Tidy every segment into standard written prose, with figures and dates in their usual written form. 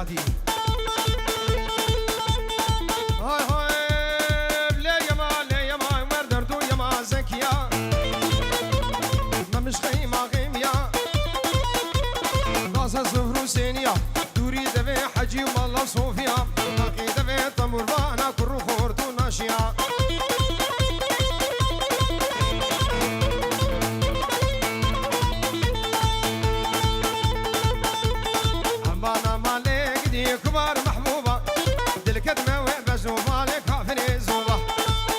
هاتي هاي هاي ليه يما مردردو يما زكية ما مش خيمة غيمية ناسا صفر وسينية دوري دبي حجي والله صوفيا باقي دبي طمور بانا كرو خورتو ناشية كبار محبوبة دلكدمة وبزوبة لك هافني زوبة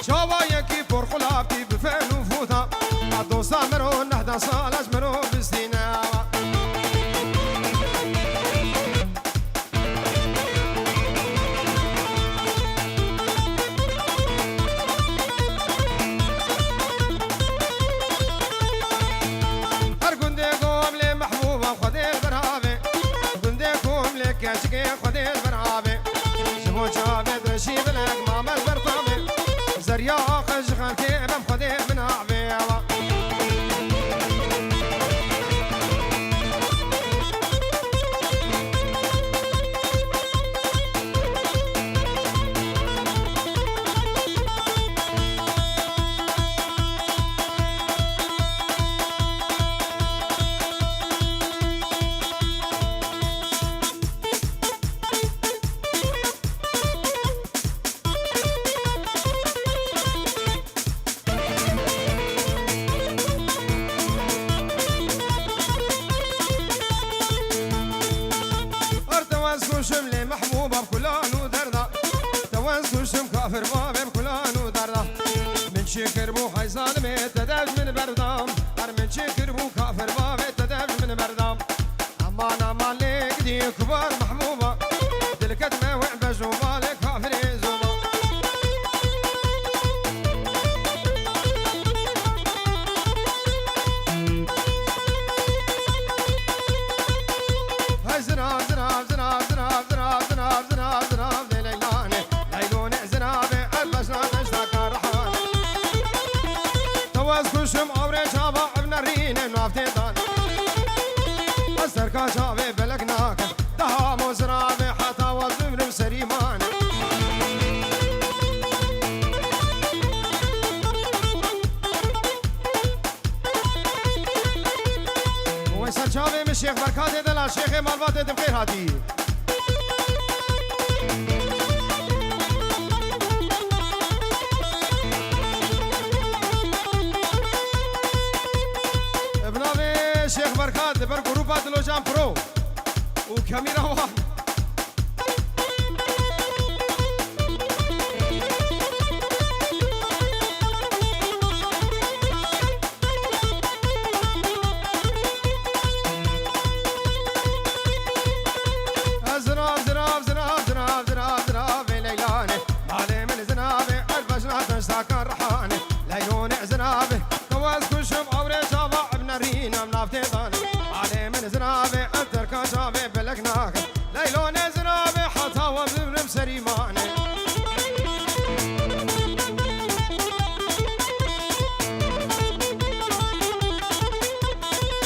شوبا يكي بورقلابتي بفعل وفوتا عدو صامرو نهدا صالز مرو بزدينا هرقندي قوم لي محبوبة خدي البرهابي قندي قوم لي كاشكي خدي البرهابي شبو جابي درشي بلك ماما البرطابي زريا خش خالتي بم خدي من عبي شملي محبوبة بكلان ودردة توازكو شم كافر بابي بكلان ودردة من شكر بو حي ظالمي تداج من بردام هر من شكر بو كافر بابي تداج من بردام امان امان ليك دي كبار محبوبة دلكدمة وعبج وبالك كافري زوبة هاي زناب زناب زناب زناب زناب زناب زناب زناب ليلاني ليلوني زنابي البشنا تشتاكا رحاني توازكو شم عمري شابا ابن الرين نافتي دان السركا شابي بلقناك دهامو زنابي حتى والزمر سريماني ويسر شابي من الشيخ بركاتي دلا الشيخ مالباتي دبخير هاتي ابنابي شيخ بركات بر جروبات لوجان برو وكاميرا وان زناب زناب زناب زناب زناب زناب ليلاني علي من زنابي البشنا تشتاكا رحاني ليلوني زنابي توازكو شم عوري شابا ابن الرينا منافتي ضاني علي من زنابي التركا شابي بلقناك ليلوني زنابي حتى وبزمرم سريماني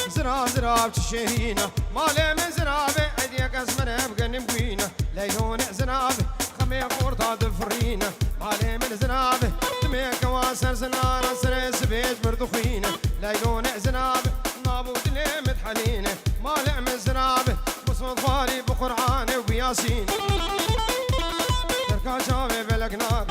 زناب زناب تشيرينا مالي من زنابي عديك اسمنا بقني مقوينا ليلوني زنابي خمي خورطة دفرينا مالي من زنابي دمي كواسر زنانا سريس بيج مردخينا ليلوني زنابي نابو دلي مدحلينا مالي من زنابي بصوت فاري بقرعاني وبياسين تركا شابي بلقناك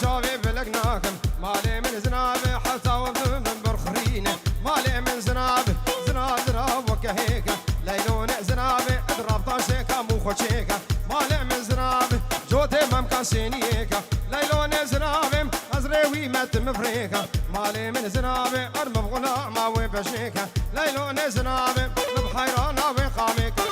جابي بلقناكم مالي من زنابي حتى وبدون برخرينه مالي من زنابي زناب زناب وكهيكا ليلوني زنابي اضرب طاشيكا مو خوشيكا مالي من زنابي جوتي ممكن سينيكا ليلوني زنابي ازريوي مات مفريكا مالي من زنابي ارمب غناء ما وبشيكا ليلوني زنابي بحيرانا وقاميكا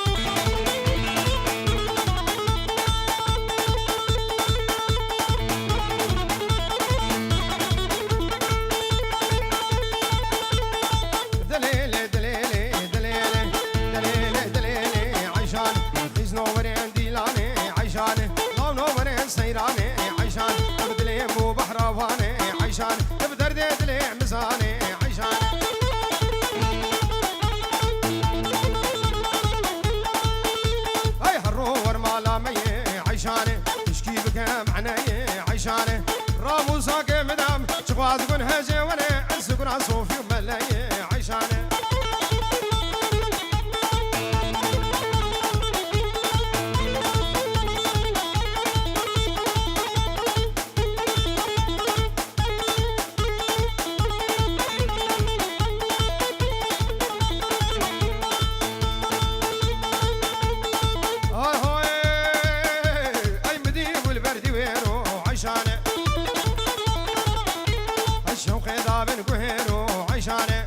شوق دابن كهيرو عيشانه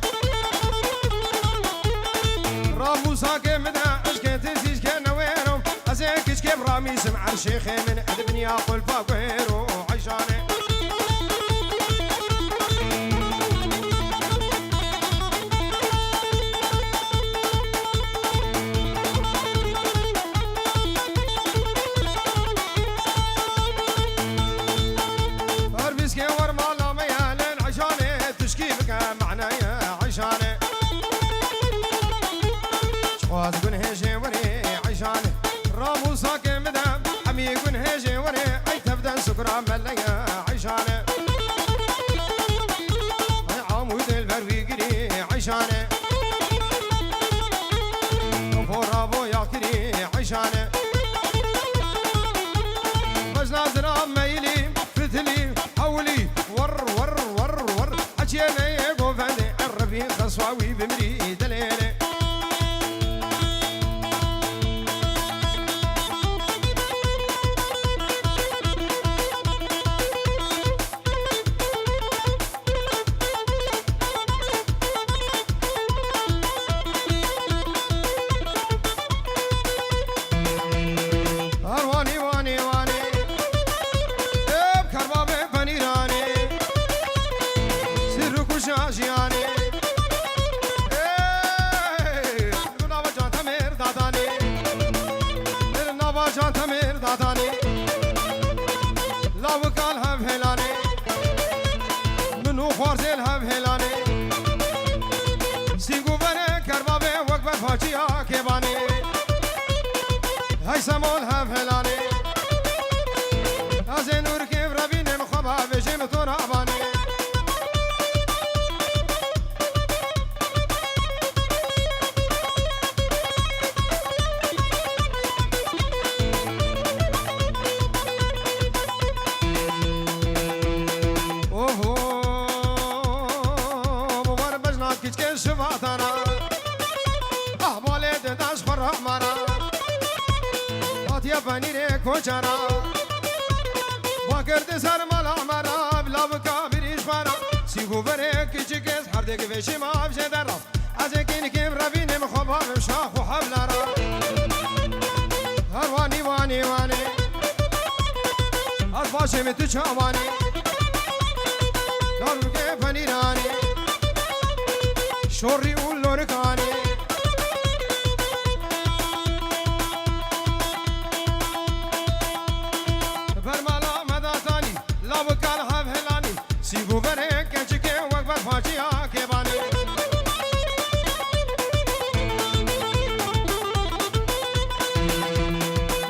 رامو ساكي مدى اشكي تزيج كنويرو ازيك اشكي برامي سمع الشيخ من ادبني اقول فاكهيرو عيشانه قن هجي وري عيشانه رامو ساكي مدام حمي قن هجي وري اي تبدا سكرا مليا عيشانه اي عمود البروي قري عيشانه فورابو ياكري عيشانه مجنا زرام ميلي فتلي حولي ور ور ور ور حكينا يقو فندي الربي خصواوي بمري دليلي سمول هفلاني ازين نور كيف ربيني مخبا بجي متراباني اوهو مبار بجنات كيش شفاتنا احبالي داش فرح مرا يا بني كوچرا وقرد سر مالا مرا بلا بكابريش فارا سيغو بريك كيچكس هردك وشي ما بجدر از كين كيم ربين مخبا مشاخ وحبلارا هرواني واني واني ارفاشي متچواني دارو كي بني راني شوري ولوركاني سيغو بريك كيچكي وقبر فاجيا كيباني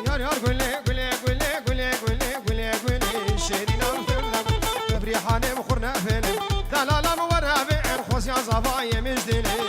يار يار قولي قولي قولي قولي قولي قولي قولي شيرين انفلق بريحاني مخورنا فيلم دلالا مورا بير خوص يا زبايا مجدلي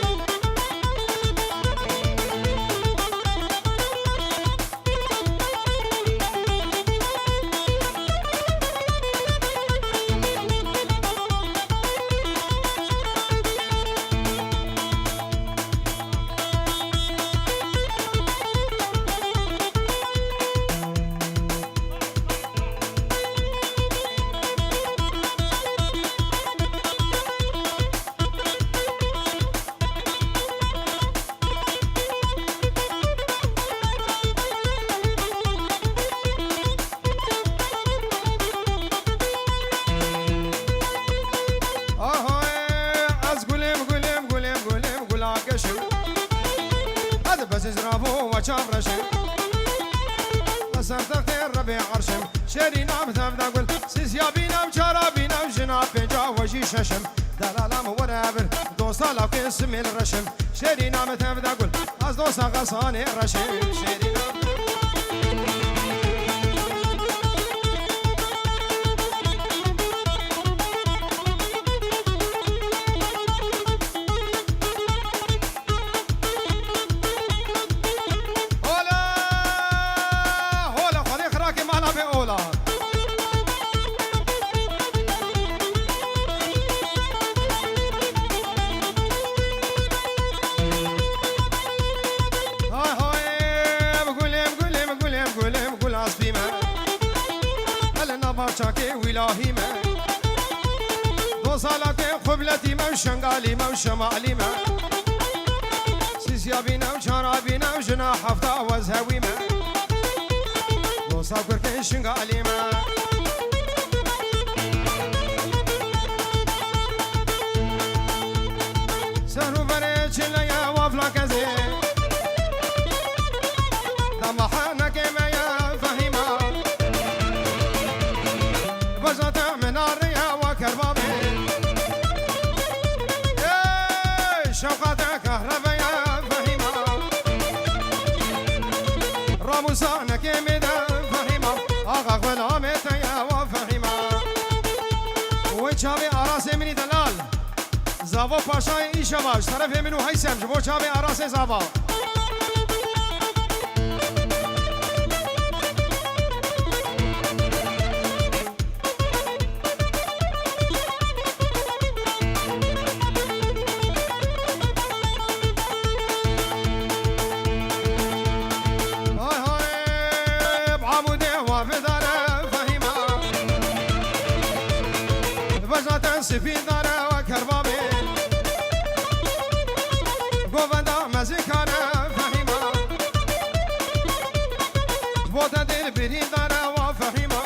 شرينا بثمدا قول سيسيا بينا وشارا بينا وجنا بيجا وجي ششم دلالا مورابر دوستا لكن سمي الرشم شرينا بثمدا قول از دوستا غصاني الرشم شرينا وصلاتي قبلتي ما وشنقالي ما وشمالي ما سيسيابينا وشرابينا وجناح حفظة وزهويما وصاكر كي شنقالي ما سهرو فريتش ليا وافلا كزي دمحانا كيما يا فهيما بجات من الريا وكربابي شوقات كهربا يا فهيما راموسانا كيما دا فهيما اغا غلامت يا وفهيما وشابي اراسي مني دلال زاوا پاشای ایشا باش طرف منو هیسم جبو چاوی آراس زاوا سفید داره و کربابی گووندا مزیکانه فهیما بوده دل بری داره و فهیما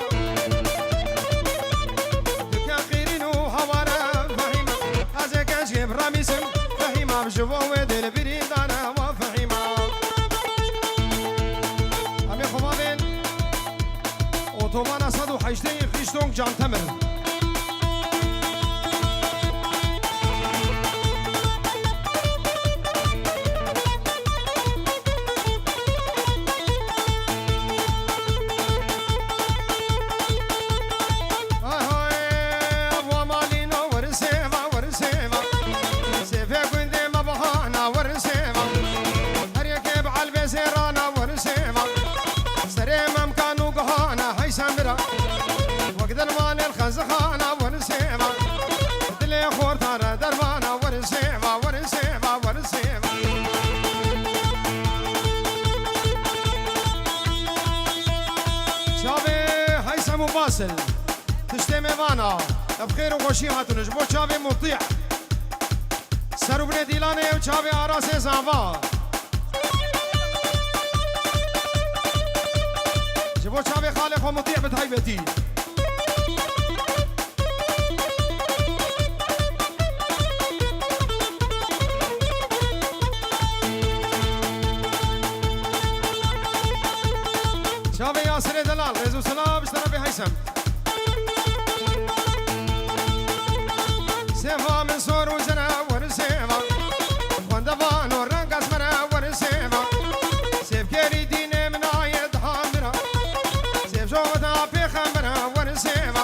دکه خیرین و هواره فهیما از کش ابرامیسم فهیما بجوه دل بری داره و فهیما همی خوابین اتوبان 118 خیشتونگ جان تمر زخانة ورسيمة دلي خورتارة دربانة ورسيمة ورسيمة ورسيمة شابي هيثم وباسل تشتمي وانا بخير وخوشي هاتونش بو شابي مطيع سرو بني ديلاني وشابي عراسي زعفا جبو شابي خالق ومطيع بتهيبتي شابي ياسر دلال رزو سلام اشترى هيثم سيفا من سور وزنا ورسيفا وندفان ورنقص منا ورسيفا سيف كيري ديني من عيد حامرا سيف جوتا بيخمرا ورسيفا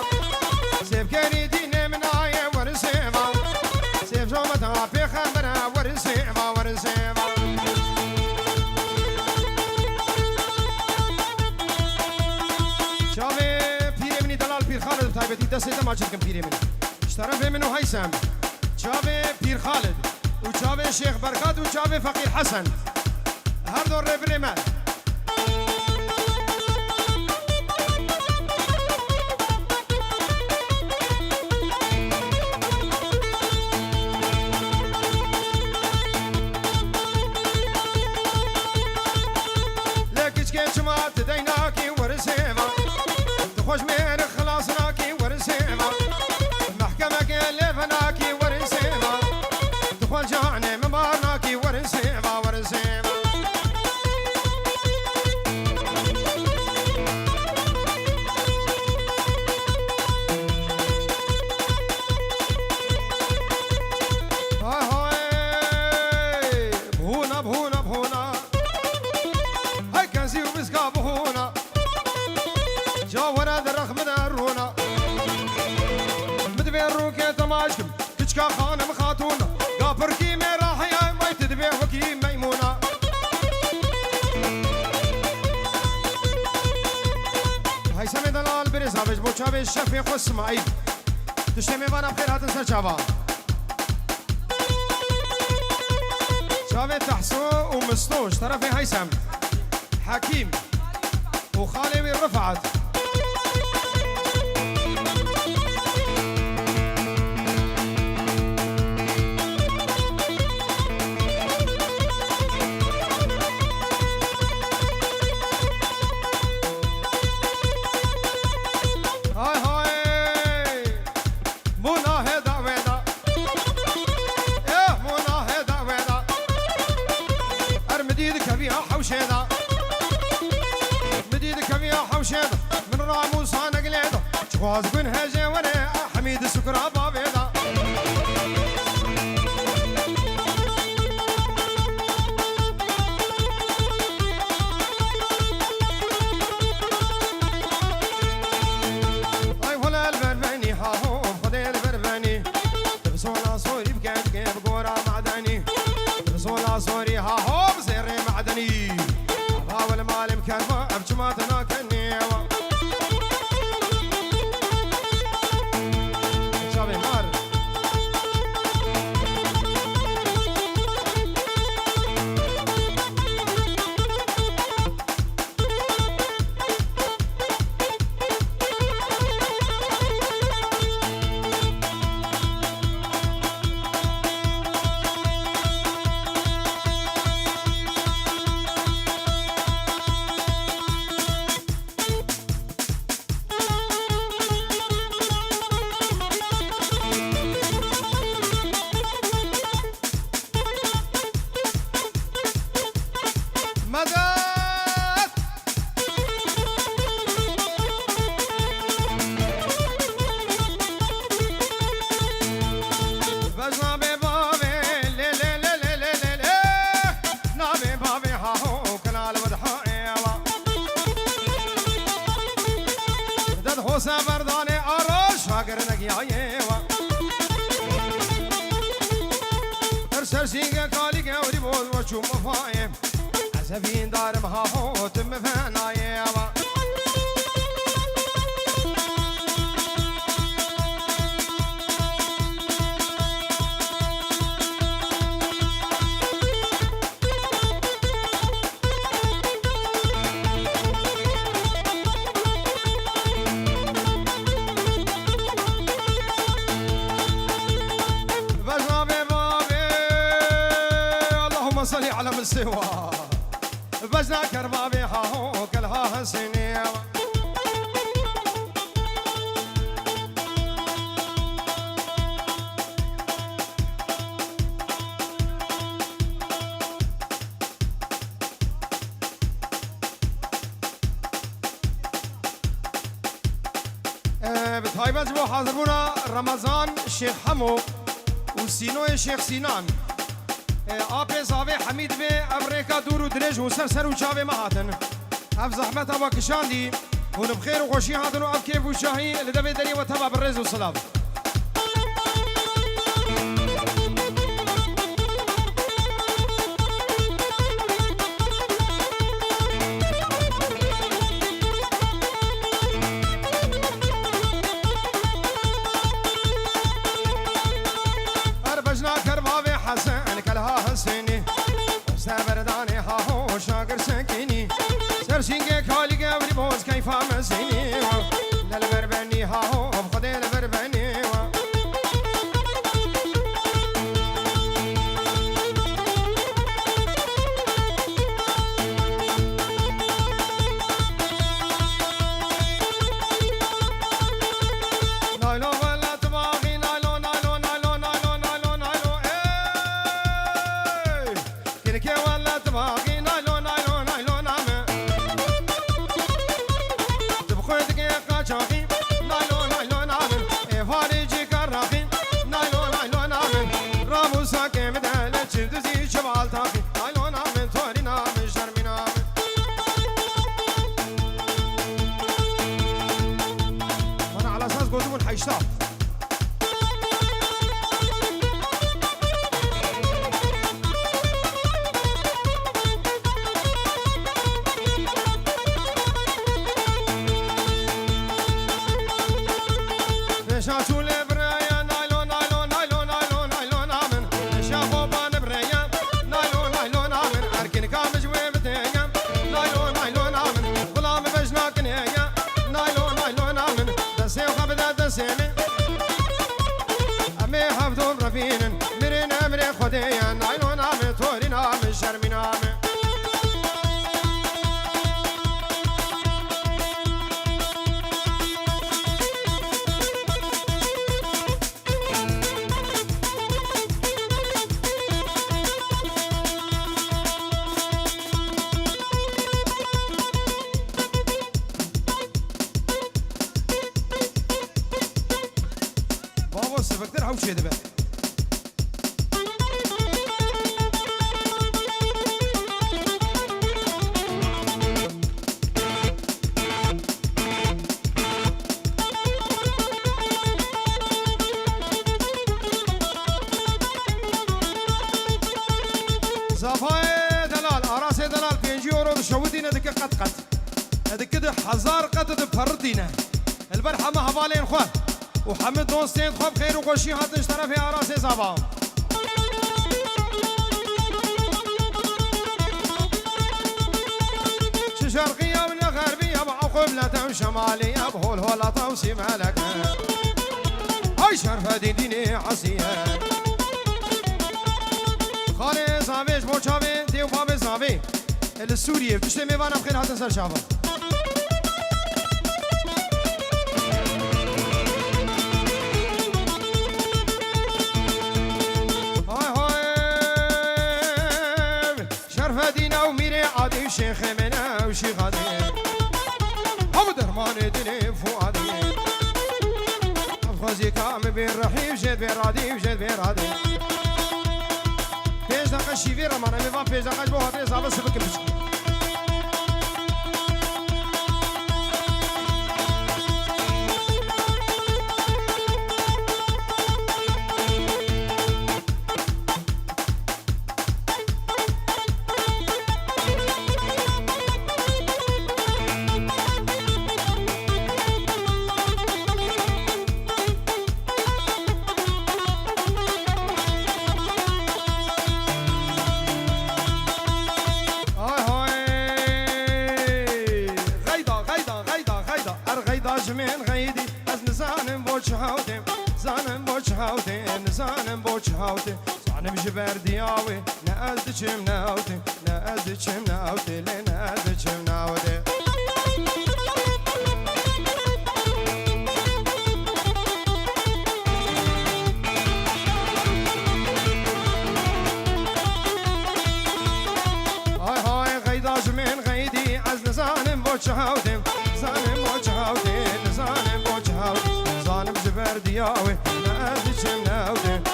سيف كيري ديني من عيد ورسيفا سيف جوتا بيخمرا ورسيفا ورسيفا شابي بيري مني دلال بير خالد تايبتي دستي ما شكم بيري مني اشترف منو هيثم شابي بير خالد وشابي شيخ بركات وشابي فقير حسن هردول ريبريمان لكش كيش ما تديناكي ورسيما تخوش من خلاصناكي ورسيما محكمك اللي فناكي ورسيما تخوش جاني ممارناكي ورسيما ورسيما بهونا بهونا بهونا هاي كنزي وبسكا بهونا جاورا درخ من الرونا مدبير روكي تماشكم كشكا خانم خاتونا قافر كي راحيا ما يتدبي وكي ميمونا هيثم دلال برزابج بوشابي شفيق اسماعيل تشتمي وانا بخير هات نسر شابا شابي تحسو ومستوش طرفي هيثم حكيم وخالي رفعت هدا ودا إيه مونا هدا ودا أرمديد كبيها حوشيدا مديد كبيها حوشيدا من راموس أنا قليدا جواز بن هجي وري حميد سكرا بابيدا صوري ها هو بزيري معدني أبا والمال مكرمة أبجماتنا كنيوة شابي مار سبرداني أروش هاجرنك يا يوا أرسلسينك كاليك وري بود وشو مفاهم عزبين دار مهاهو تم فانا يوا صلي على من سوا بزنا كربابي هاهو كلها هسنيا بتهاي بزبو حاضرونا رمضان الشيخ حمو وسينو الشيخ سينان آبی زاوی حمید به امریکا دور و درج و سر و چاوی مهاتن اف زحمت ابا کشاندی و بخیر و خوشی هاتن و اب کیف و شاهی لدبی دری و تبا برز و سلام اربجنا کرباوی حسن كلها هسيني سبرداني ها هو شاكر سكيني سرسينجي كالي قبري بوز كيف مسيني للبربني ها هو بخدي البربني حيشتاق شاشو لبرايا نايلون نايلون نايلون نايلون نايلون امن شافو بان برايا نايلون نايلون امن اركن كامج ويبتيا نايلون نايلون امن غلام بجنا كنيا نايلون نايلون امن دسي وخبدا دسيمي امي حفظهم رفين مرين امري خديا نايلون امن تورين امن شرمين امن صافای دلال آراس دلال 5 یورو شودینه دکه قط هذيك 1000 قد بردينا البارحه ما حوالين خوان وحمد دوستين خو بخير وخوشي هات اشترى في راسي صباح شرقيه ولا غربيه وقبلة وشماليه بهول هولا توسي مالك اي شرف ديني عصيه خالي زابيش بوشابي ديو بابي زابي السوريه بتشتي ميوانا بخير هات نسال شافه عادي شيخ منا وشيخ عادي أبو درمان دني فؤادي أفخازي كام بين رحيم جد بين رادي وجد بين رادي بيش دقة شيفيرا مانا ميفان بيش دقة جبو هاتي صعبة سبك بشك زانم جبر دیاوی نازد چم ناوتی نازد چم ناوتی لنازد چم ناوتی های های غیداش من غیدی از نزانم بوچهاوتی زانم بوچهاوتی نزانم بوچهاوتی زانم جبر دیاوی نازد چم ناوتی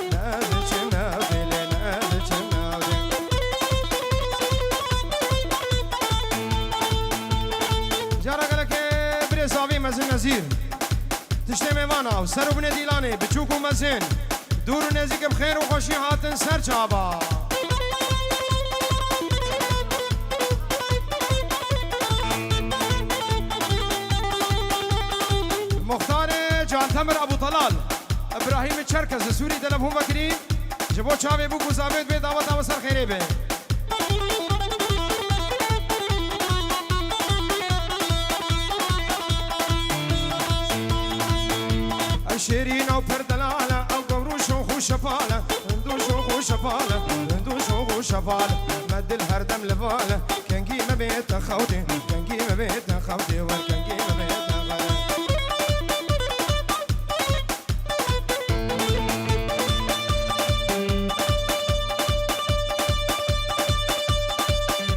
نزیر تشتی میوانا و سر و بنه دیلانه بچوک و مزین دور و نزیک بخیر و خوشی هاتن سر چابا مختار جان تمر ابو طلال ابراهیم چرکز سوری دلب هم بکری جبو چاوه بو گزابت به دعوت آو سر خیره به شيرين او بردلالة او قوروش وشفالة هندوش وشفالة هندوش وشفالة مد الهردم لبالة كان قيمة بيت خوتي كان قيمة بيت خوتي وكان قيمة بيت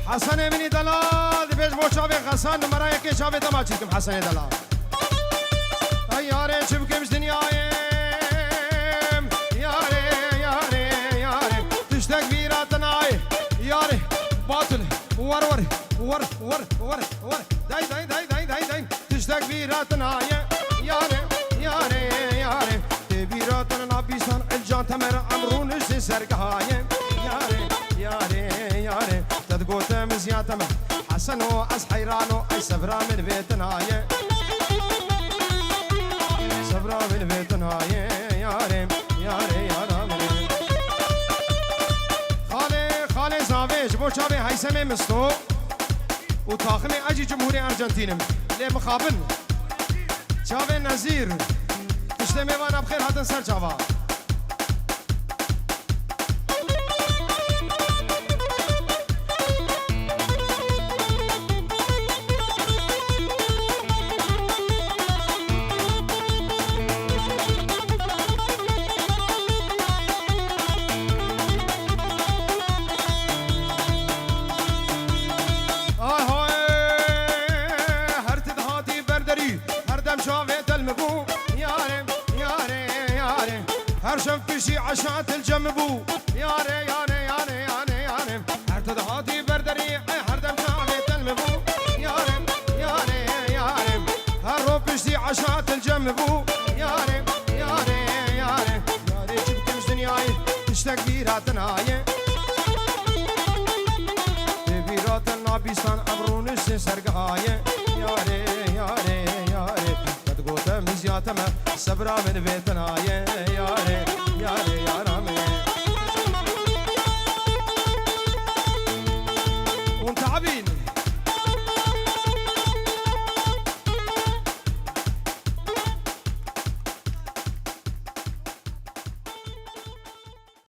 حسن مني دلال بيش بو شافي غسان مرايا كي شافي دماجيكم حسن دلال ياري شبكي مش دنيايم ياري تشتاق بيراتناي ياري باطل ور داي تشتاق بيراتناي ياري تبيراتنا نابيسان الجان تمر عمرون نجزي سرقهاي ياري تدقوت مزيان تمر حسنو أس حيرانو أي سبرا من بيتناي صبرا بالبيتنا يارم خالي زاويج بو شابي هيثم مستو وطاقم اجي جمهوري ارجنتينم ليه مخابن شابي نزير تشتمي وانا بخير هاتن سر شابا عشات الجنبو ياري هرتد هاتي بردري هردم شافي تلمبو ياري هرو بشتي عشات الجنبو ياري جبت مش دنياي تشتاق بيراتناي كابيسان أمرونس سرقهاية ياري ياري ياري تقول مزياتما صبرا من بيتنا ياري ياري